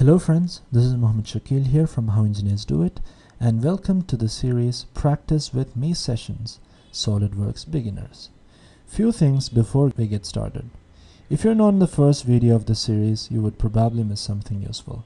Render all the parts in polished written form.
Hello friends, this is Mohammed Shakil here from How Engineers Do It, and welcome to the series Practice with Me Sessions, SolidWorks Beginners. Few things before we get started. If you're not in the first video of the series, you would probably miss something useful.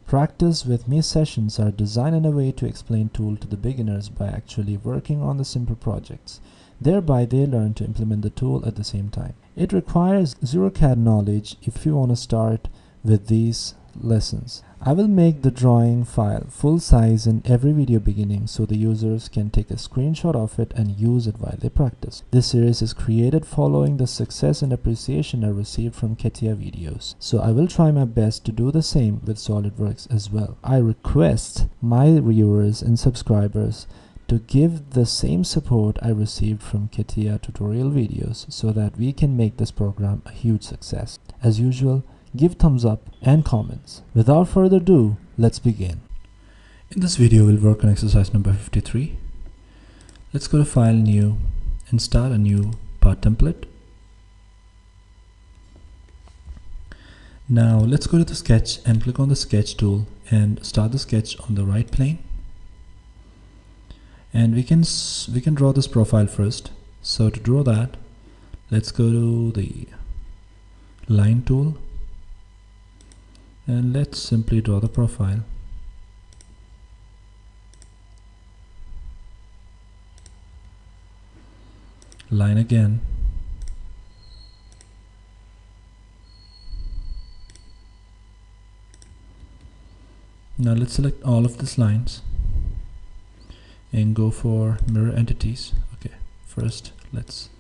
Practice with Me sessions are designed in a way to explain tool to the beginners by actually working on the simple projects. Thereby they learn to implement the tool at the same time. It requires zero CAD knowledge if you want to start with these lessons. I will make the drawing file full size in every video beginning so the users can take a screenshot of it and use it while they practice. This series is created following the success and appreciation I received from CAPA videos, so I will try my best to do the same with SolidWorks as well. I request my viewers and subscribers to give the same support I received from CAPA tutorial videos so that we can make this program a huge success. As usual, give thumbs up and comments. Without further ado, let's begin. In this video, we'll work on exercise number 53. Let's go to File, New, and start a new part template. Now let's go to the sketch and click on the sketch tool and start the sketch on the right plane. And we can draw this profile first. So to draw that, let's go to the line tool. And let's simply draw the profile. Line again. Now let's select all of these lines and go for mirror entities. Okay, first let's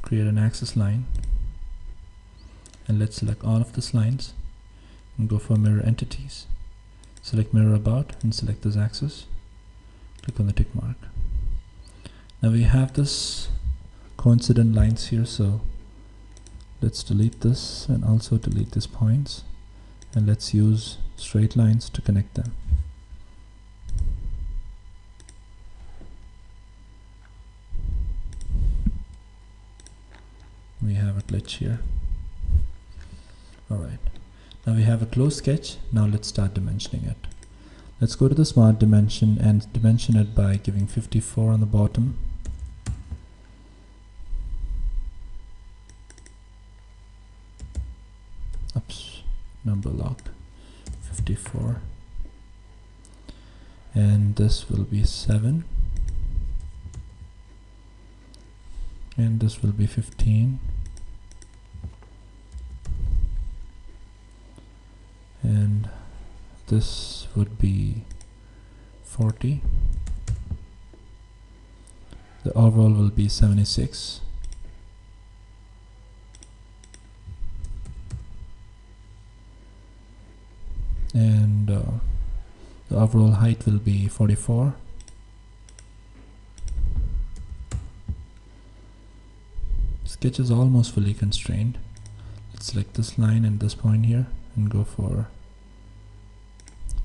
create an axis line and let's select all of these lines and go for mirror entities. Select mirror about and select this axis. Click on the tick mark. Now we have this coincident lines here, so let's delete this and also delete these points, and let's use straight lines to connect them. We have a glitch here. Alright. Now we have a closed sketch. Now let's start dimensioning it. Let's go to the smart dimension and dimension it by giving 54 on the bottom. Oops, number lock 54. And this will be 7. And this will be 15. And this would be 40. The overall will be 76. And the overall height will be 44. Sketch is almost fully constrained. Let's select this line and this point here and go for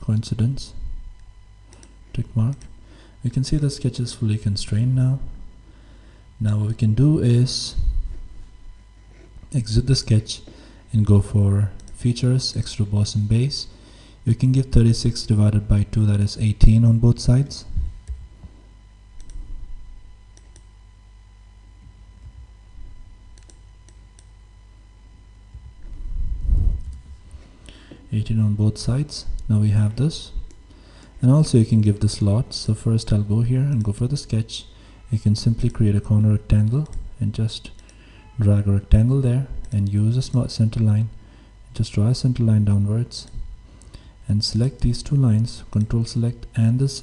coincidence, tick mark. We can see the sketch is fully constrained now. Now what we can do is exit the sketch and go for features, extrude boss and base. You can give 36 divided by 2, that is 18 on both sides. On both sides. Now we have this, and also you can give the slots. So first I'll go here and go for the sketch. You can simply create a corner rectangle and just drag a rectangle there and use a smart center line. Just draw a center line downwards and select these two lines, control select and this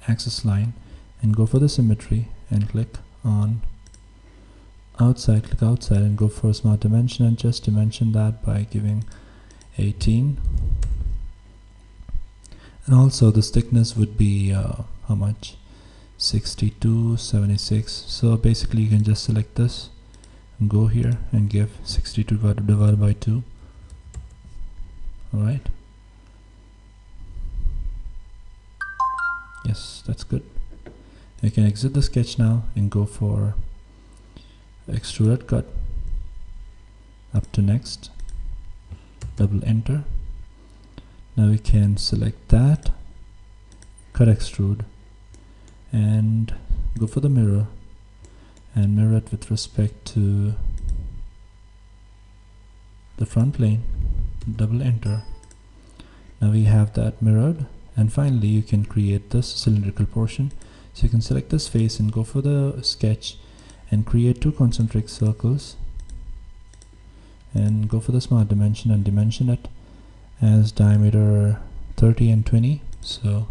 axis line, and go for the symmetry and click on outside, click outside and go for smart dimension and just dimension that by giving 18. And also the thickness would be how much? 62, 76. So basically you can just select this and go here and give 62 divided by 2. Alright. Yes, that's good. You can exit the sketch now and go for extruded cut up to next. Double enter. Now we can select that, cut extrude, and go for the mirror and mirror it with respect to the front plane. Double enter. Now we have that mirrored, and finally you can create this cylindrical portion. So you can select this face and go for the sketch and create two concentric circles, and go for the smart dimension and dimension it as diameter 30 and 20. So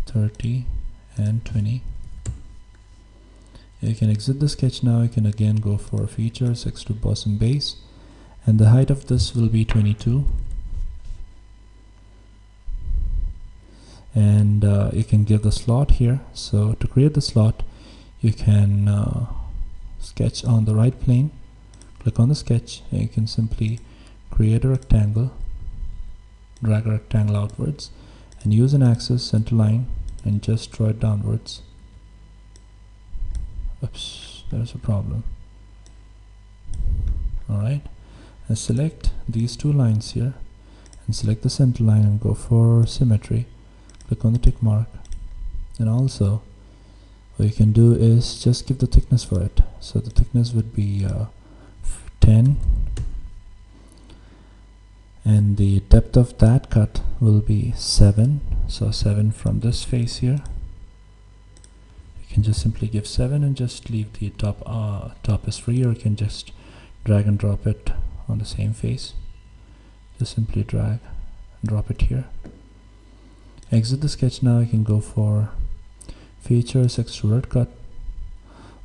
30 and 20. You can exit the sketch now. You can again go for features, extrude boss and base, and the height of this will be 22. And you can give the slot here. So to create the slot, you can sketch on the right plane, click on the sketch, and you can simply create a rectangle, drag a rectangle outwards, and use an axis center line and just draw it downwards. Oops, there's a problem. Alright, and select these two lines here and select the center line and go for symmetry. Click on the tick mark, and also what you can do is just give the thickness for it. So the thickness would be 10, and the depth of that cut will be 7. So 7 from this face here. You can just simply give 7 and just leave the top is free, or you can just drag and drop it on the same face. Just simply drag and drop it here. Exit the sketch now. You can go for features, extruded cut.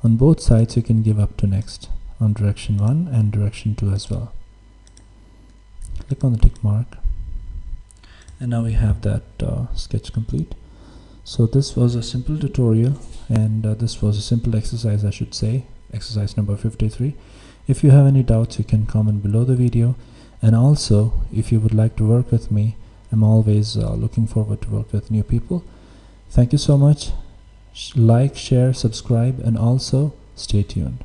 On both sides you can give up to next on direction 1 and direction 2 as well. Click on the tick mark, and now we have that sketch complete. So this was a simple tutorial, and this was a simple exercise, I should say, exercise number 53. If you have any doubts, you can comment below the video, and also if you would like to work with me, I'm always looking forward to work with new people. Thank you so much. Like, share, subscribe, and also stay tuned.